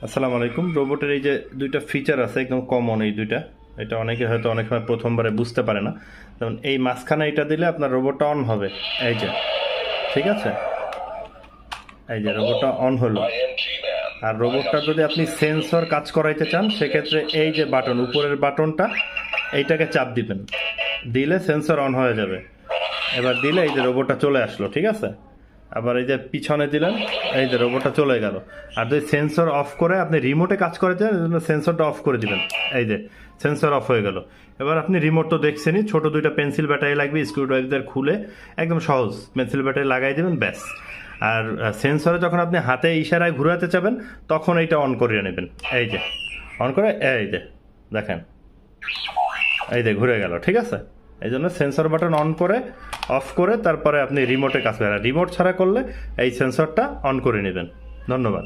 আসসালামু আলাইকুম। রোবটের এই যে দুইটা ফিচার আছে একদম কমন, এই দুইটা, এটা অনেকে হয়তো অনেক সময় প্রথমবারে বুঝতে পারে না। যেমন এই মাঝখানে এটা দিলে আপনার রোবটটা অন হবে, এই যে, ঠিক আছে, এই যে রোবটটা অন হলো। আর রোবটটা যদি আপনি সেন্সর কাজ করাইতে চান সেক্ষেত্রে এই যে বাটন, উপরের বাটনটা, এইটাকে চাপ দিবেন, দিলে সেন্সর অন হয়ে যাবে। এবার দিলে এই যে রোবটটা চলে আসলো, ঠিক আছে। আবার এই যে পিছনে দিলেন, এই যে রোবটটা চলে গেল। আর যদি সেন্সর অফ করে আপনি রিমোটে কাজ করে দেন, সেন্সরটা অফ করে দিবেন, এই যে সেন্সর অফ হয়ে গেল। এবার আপনি রিমোট তো দেখছেনই, ছোট দুইটা পেন্সিল ব্যাটারি লাগবে, স্ক্রুড্রাইভার খুলে একদম সহজ পেন্সিল ব্যাটারি লাগাই দেবেন, ব্যাস। আর সেন্সরে যখন আপনি হাতে ইশারায় ঘুরাতে চাবেন তখন এইটা অন করিয়ে নেবেন, এই যে অন করে, এই যে দেখেন, এই যে ঘুরে গেল, ঠিক আছে। এই জন্য সেন্সর বাটন অন করে অফ করে তারপরে আপনি রিমোটে কাজ করেন, রিমোট ছাড়া করলে এই সেন্সরটা অন করে নেবেন। ধন্যবাদ।